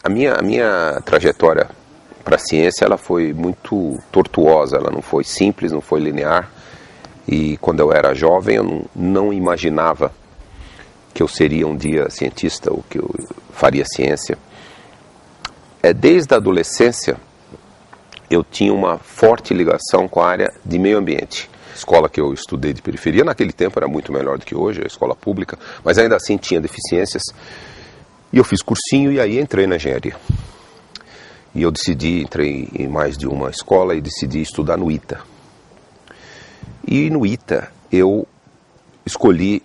A minha trajetória para a ciência, ela foi muito tortuosa, ela não foi simples, não foi linear. E quando eu era jovem, eu não imaginava que eu seria um dia cientista ou que eu faria ciência. Desde a adolescência, eu tinha uma forte ligação com a área de meio ambiente. A escola que eu estudei de periferia, naquele tempo era muito melhor do que hoje, a escola pública, mas ainda assim tinha deficiências. E eu fiz cursinho e aí entrei na engenharia. E eu entrei em mais de uma escola e decidi estudar no ITA. E no ITA eu escolhi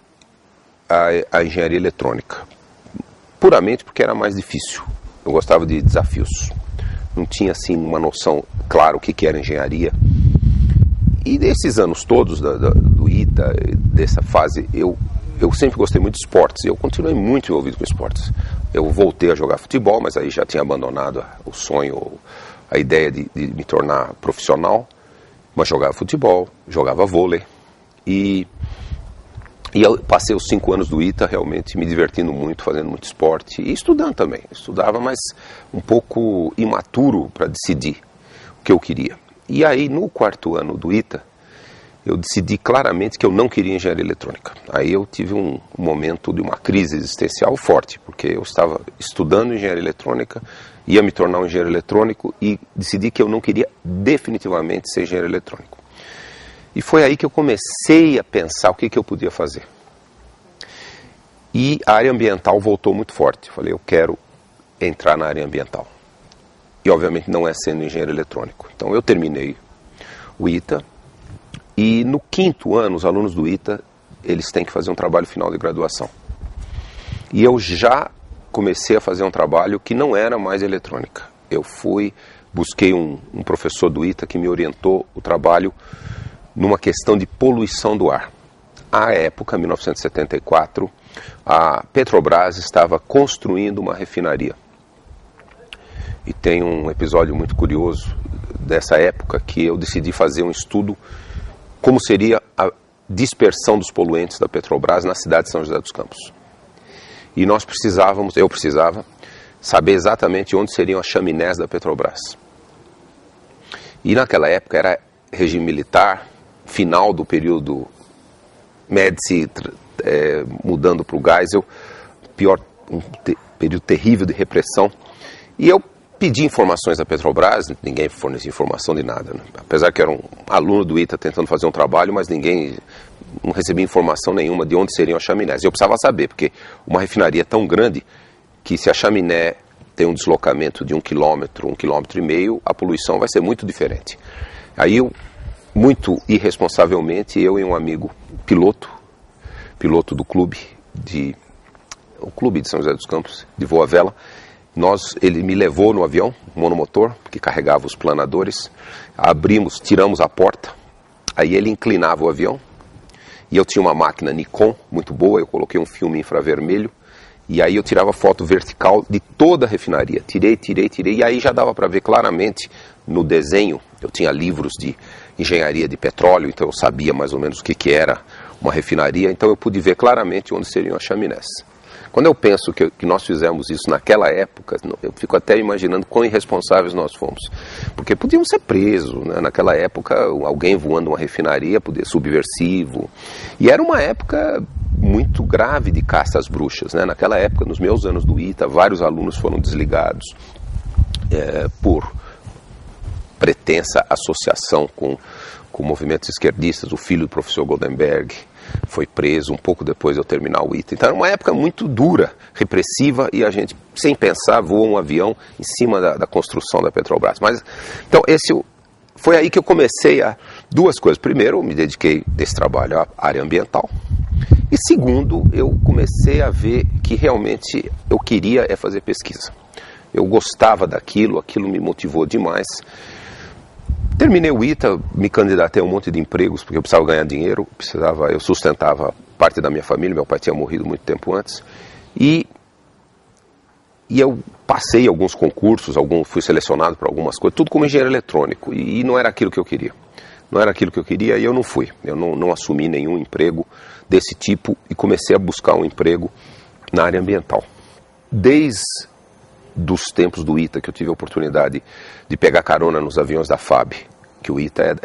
a engenharia eletrônica, puramente porque era mais difícil. Eu gostava de desafios. Não tinha assim uma noção clara o que era engenharia. E desses anos todos do ITA, dessa fase, eu sempre gostei muito de esportes. E eu continuei muito envolvido com esportes. Eu voltei a jogar futebol, mas aí já tinha abandonado o sonho, a ideia de me tornar profissional. Mas jogava futebol, jogava vôlei. E eu passei os 5 anos do ITA realmente me divertindo muito, fazendo muito esporte e estudando também. Estudava, mas um pouco imaturo para decidir o que eu queria. E aí, no 4º ano do ITA, eu decidi claramente que eu não queria engenharia eletrônica. Aí eu tive um momento de uma crise existencial forte, porque eu estava estudando engenharia eletrônica, ia me tornar um engenheiro eletrônico e decidi que eu não queria definitivamente ser engenheiro eletrônico. E foi aí que eu comecei a pensar o que eu podia fazer. E a área ambiental voltou muito forte. Eu falei, eu quero entrar na área ambiental. E obviamente não é sendo engenheiro eletrônico. Então eu terminei o ITA. E no 5º ano, os alunos do ITA, eles têm que fazer um trabalho final de graduação. E eu já comecei a fazer um trabalho que não era mais eletrônica. Eu busquei um professor do ITA que me orientou o trabalho numa questão de poluição do ar. À época, 1974, a Petrobras estava construindo uma refinaria. E tem um episódio muito curioso dessa época que eu decidi fazer um estudo como seria a dispersão dos poluentes da Petrobras na cidade de São José dos Campos. E eu precisava saber exatamente onde seriam as chaminés da Petrobras. E naquela época era regime militar, final do período Médici, mudando para o Geisel, período terrível de repressão. E eu pedi informações da Petrobras, ninguém fornecia informação de nada, né? Apesar que era um aluno do ITA tentando fazer um trabalho, mas não recebia informação nenhuma de onde seriam as chaminés. Eu precisava saber, porque uma refinaria é tão grande que se a chaminé tem um deslocamento de 1 quilômetro, 1,5 km, a poluição vai ser muito diferente. Aí muito irresponsavelmente, eu e um amigo piloto do clube de São José dos Campos, de voo à vela, ele me levou no avião, monomotor, que carregava os planadores, tiramos a porta, aí ele inclinava o avião, e eu tinha uma máquina Nikon muito boa, eu coloquei um filme infravermelho, e aí eu tirava foto vertical de toda a refinaria, tirei, e aí já dava para ver claramente no desenho. Eu tinha livros de engenharia de petróleo, então eu sabia mais ou menos o que era uma refinaria, então eu pude ver claramente onde seriam as chaminés. Quando eu penso que nós fizemos isso naquela época, eu fico até imaginando quão irresponsáveis nós fomos. Porque podíamos ser presos, né? Naquela época, alguém voando uma refinaria podia ser subversivo. E era uma época muito grave de caça às bruxas, né? Naquela época, nos meus anos do ITA, vários alunos foram desligados por pretensa associação com movimentos esquerdistas. O filho do professor Goldenberg foi preso um pouco depois de eu terminar o ITA. Então era uma época muito dura, repressiva, e a gente, sem pensar, voa um avião em cima da construção da Petrobras. Então foi aí que eu comecei duas coisas. Primeiro, eu me dediquei desse trabalho à área ambiental. E segundo, eu comecei a ver que realmente eu queria fazer pesquisa. Eu gostava daquilo, aquilo me motivou demais. Terminei o ITA, me candidatei a um monte de empregos, porque eu precisava ganhar dinheiro, eu sustentava parte da minha família, meu pai tinha morrido muito tempo antes, e eu passei alguns concursos, fui selecionado para algumas coisas, tudo como engenheiro eletrônico, e não era aquilo que eu queria. Não era aquilo que eu queria e eu não fui. Eu não assumi nenhum emprego desse tipo e comecei a buscar um emprego na área ambiental. Desde dos tempos do ITA, que eu tive a oportunidade de pegar carona nos aviões da FAB, que o ITA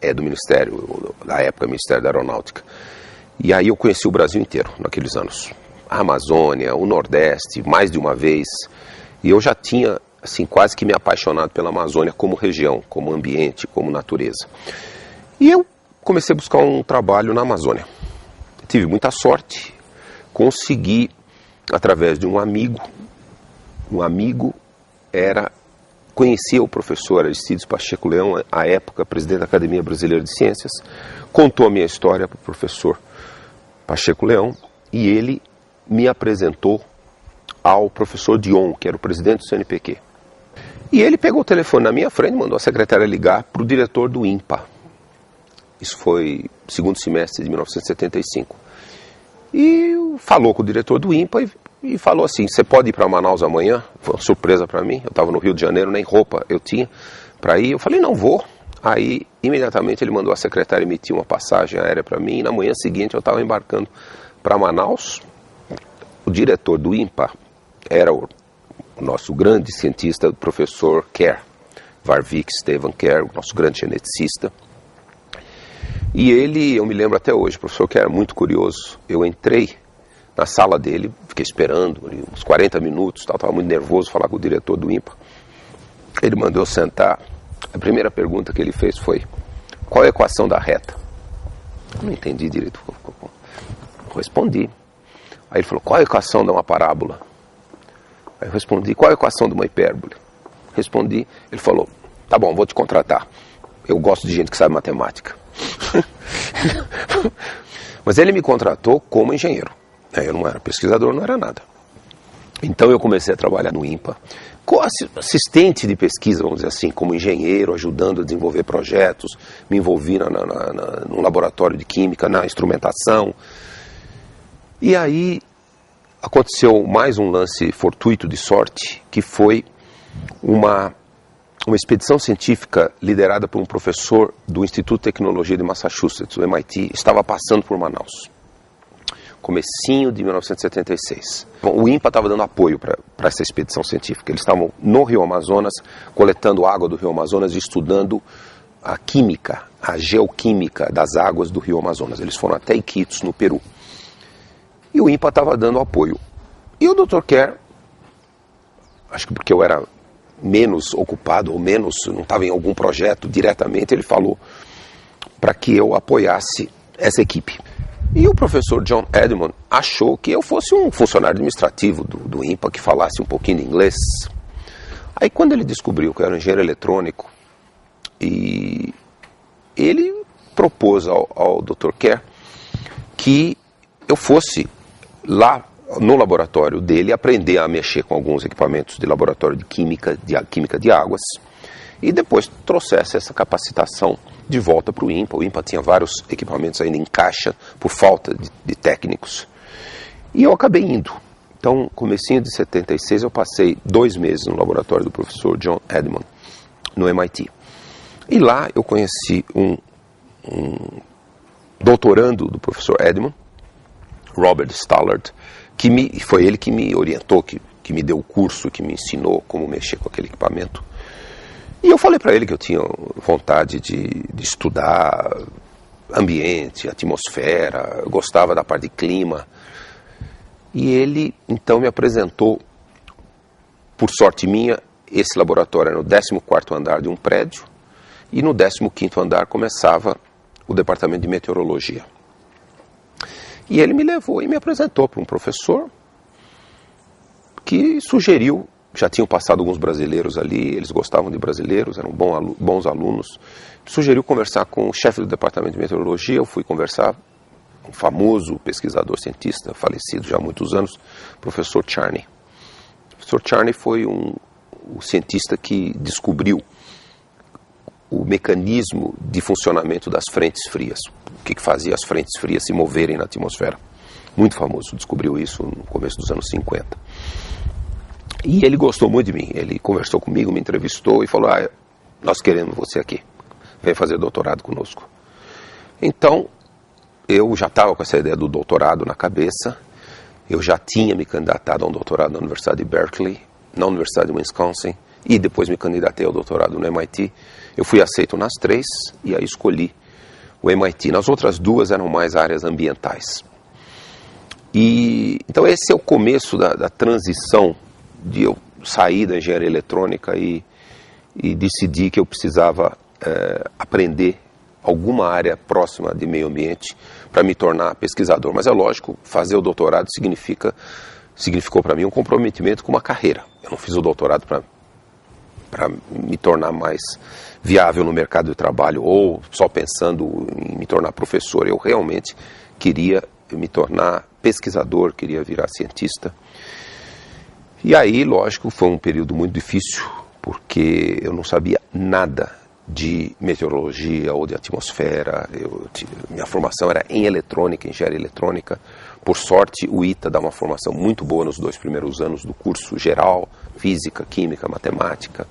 é do Ministério, da época, Ministério da Aeronáutica. E aí eu conheci o Brasil inteiro naqueles anos. A Amazônia, o Nordeste, mais de uma vez. E eu já tinha, assim, quase que me apaixonado pela Amazônia como região, como ambiente, como natureza. E eu comecei a buscar um trabalho na Amazônia. Tive muita sorte, consegui, através de um amigo conhecia o professor Aristides Pacheco Leão, à época presidente da Academia Brasileira de Ciências, contou a minha história para o professor Pacheco Leão, e ele me apresentou ao professor Dion, que era o presidente do CNPq. E ele pegou o telefone na minha frente, mandou a secretária ligar para o diretor do INPA. Isso foi segundo semestre de 1975. E falou com o diretor do INPA e falou assim: você pode ir para Manaus amanhã? Foi uma surpresa para mim, eu estava no Rio de Janeiro, nem roupa eu tinha para ir. Eu falei, não vou. Aí, imediatamente, ele mandou a secretária emitir uma passagem aérea para mim, e na manhã seguinte eu estava embarcando para Manaus. O diretor do INPA era o nosso grande cientista, o professor Kerr, Varvik Stephen Kerr, o nosso grande geneticista. E ele, eu me lembro até hoje, o professor Kerr era muito curioso. Eu entrei na sala dele, fiquei esperando uns 40 minutos, estava muito nervoso falar com o diretor do INPA. Ele mandou eu sentar. A primeira pergunta que ele fez foi: qual é a equação da reta? Eu não entendi direito. Eu respondi. Aí ele falou: qual é a equação de uma parábola? Aí eu respondi: qual é a equação de uma hipérbole? Respondi. Ele falou: tá bom, vou te contratar. Eu gosto de gente que sabe matemática. Mas ele me contratou como engenheiro. Eu não era pesquisador, não era nada. Então eu comecei a trabalhar no INPA, como assistente de pesquisa, vamos dizer assim, como engenheiro, ajudando a desenvolver projetos, me envolvi no laboratório de química, na instrumentação. E aí aconteceu mais um lance fortuito de sorte, que foi uma expedição científica liderada por um professor do Instituto de Tecnologia de Massachusetts, o MIT, estava passando por Manaus. Comecinho de 1976. Bom, o INPA estava dando apoio para essa expedição científica. Eles estavam no Rio Amazonas, coletando água do Rio Amazonas e estudando a química, a geoquímica das águas do Rio Amazonas. Eles foram até Iquitos, no Peru. E o INPA estava dando apoio. E o Dr. Kerr, acho que porque eu era menos ocupado, ou menos, não estava em algum projeto diretamente, ele falou para que eu apoiasse essa equipe. E o professor John Edmond achou que eu fosse um funcionário administrativo do INPA, que falasse um pouquinho de inglês. Aí quando ele descobriu que eu era um engenheiro eletrônico, e ele propôs ao Dr. Kerr que eu fosse lá no laboratório dele aprender a mexer com alguns equipamentos de laboratório de química de águas, e depois trouxesse essa capacitação de volta para o INPA. O INPA tinha vários equipamentos ainda em caixa por falta de técnicos. E eu acabei indo. Então, comecinho de 76, eu passei 2 meses no laboratório do professor John Edmond, no MIT. E lá eu conheci um doutorando do professor Edmond, Robert Stallard, foi ele que me orientou, que me deu o curso, que me ensinou como mexer com aquele equipamento. E eu falei para ele que eu tinha vontade de estudar ambiente, atmosfera, eu gostava da parte de clima. E ele, então, me apresentou, por sorte minha, esse laboratório era no 14º andar de um prédio, e no 15º andar começava o departamento de meteorologia. E ele me levou e me apresentou para um professor que sugeriu. Já tinham passado alguns brasileiros ali, eles gostavam de brasileiros, eram bons alunos. Sugeriu conversar com o chefe do departamento de meteorologia. Eu fui conversar com um famoso pesquisador cientista, falecido já há muitos anos, professor Charney. O professor Charney foi o cientista que descobriu o mecanismo de funcionamento das frentes frias. O que fazia as frentes frias se moverem na atmosfera. Muito famoso, descobriu isso no começo dos anos 50. E ele gostou muito de mim, ele conversou comigo, me entrevistou e falou: nós queremos você aqui, vem fazer doutorado conosco. Então, eu já estava com essa ideia do doutorado na cabeça, eu já tinha me candidatado a um doutorado na Universidade de Berkeley, na Universidade de Wisconsin e depois me candidatei ao doutorado no MIT. Eu fui aceito nas 3 e aí escolhi o MIT. Nas outras 2 eram mais áreas ambientais. Então esse é o começo da transição de eu sair da engenharia eletrônica e decidi que eu precisava aprender alguma área próxima de meio ambiente para me tornar pesquisador. Mas é lógico, fazer o doutorado significou para mim um comprometimento com uma carreira. Eu não fiz o doutorado para me tornar mais viável no mercado de trabalho ou só pensando em me tornar professor. Eu realmente queria me tornar pesquisador, queria virar cientista. E aí, lógico, foi um período muito difícil, porque eu não sabia nada de meteorologia ou de atmosfera. Minha formação era em eletrônica, engenharia eletrônica. Por sorte, o ITA dá uma formação muito boa nos 2 primeiros anos do curso geral, física, química, matemática.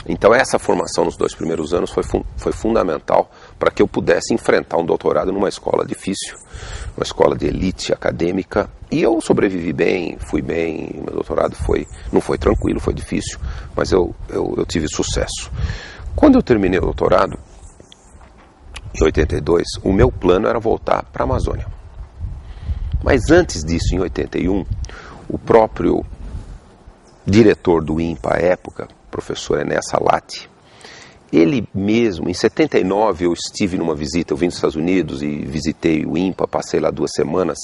Então essa formação nos 2 primeiros anos foi fundamental para que eu pudesse enfrentar um doutorado numa escola difícil, uma escola de elite acadêmica, e eu sobrevivi bem, fui bem. Meu doutorado não foi tranquilo, foi difícil, mas eu tive sucesso. Quando eu terminei o doutorado, em 82, o meu plano era voltar para a Amazônia. Mas antes disso, em 81, o próprio diretor do INPA à época, professor Enéas Salati, ele mesmo, em 79, eu estive numa visita, eu vim dos Estados Unidos e visitei o INPA, passei lá 2 semanas,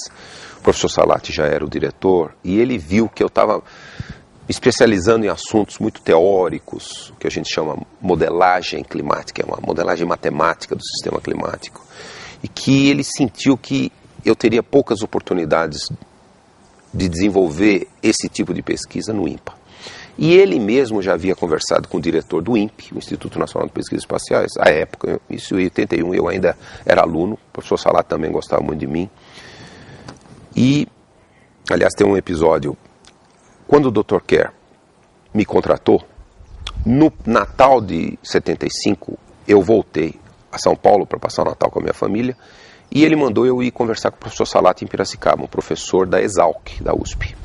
o professor Salati já era o diretor, e ele viu que eu estava me especializando em assuntos muito teóricos, que a gente chama modelagem climática, é uma modelagem matemática do sistema climático, e que ele sentiu que eu teria poucas oportunidades de desenvolver esse tipo de pesquisa no INPA. E ele mesmo já havia conversado com o diretor do INPE, o Instituto Nacional de Pesquisas Espaciais, à época, isso em 81, eu ainda era aluno, o professor Salati também gostava muito de mim. E, aliás, tem um episódio, quando o Dr. Kerr me contratou, no Natal de 75, eu voltei a São Paulo para passar o Natal com a minha família, e ele mandou eu ir conversar com o professor Salati em Piracicaba, um professor da Exalc, da USP.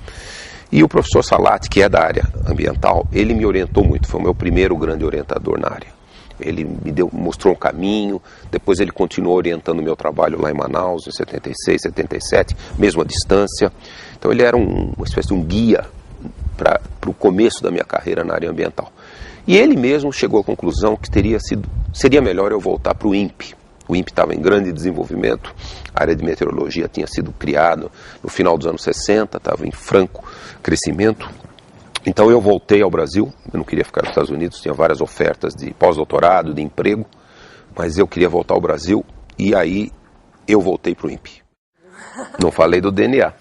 E o professor Salati, que é da área ambiental, ele me orientou muito, foi o meu primeiro grande orientador na área. Ele mostrou um caminho, depois ele continuou orientando o meu trabalho lá em Manaus, em 76, 77, mesmo à distância. Então ele era uma espécie de um guia para o começo da minha carreira na área ambiental. E ele mesmo chegou à conclusão que seria melhor eu voltar para o INPE. O INPE estava em grande desenvolvimento, a área de meteorologia tinha sido criada no final dos anos 60, estava em franco crescimento. Então eu voltei ao Brasil, eu não queria ficar nos Estados Unidos, tinha várias ofertas de pós-doutorado, de emprego, mas eu queria voltar ao Brasil e aí eu voltei para o INPE. Não falei do DNA.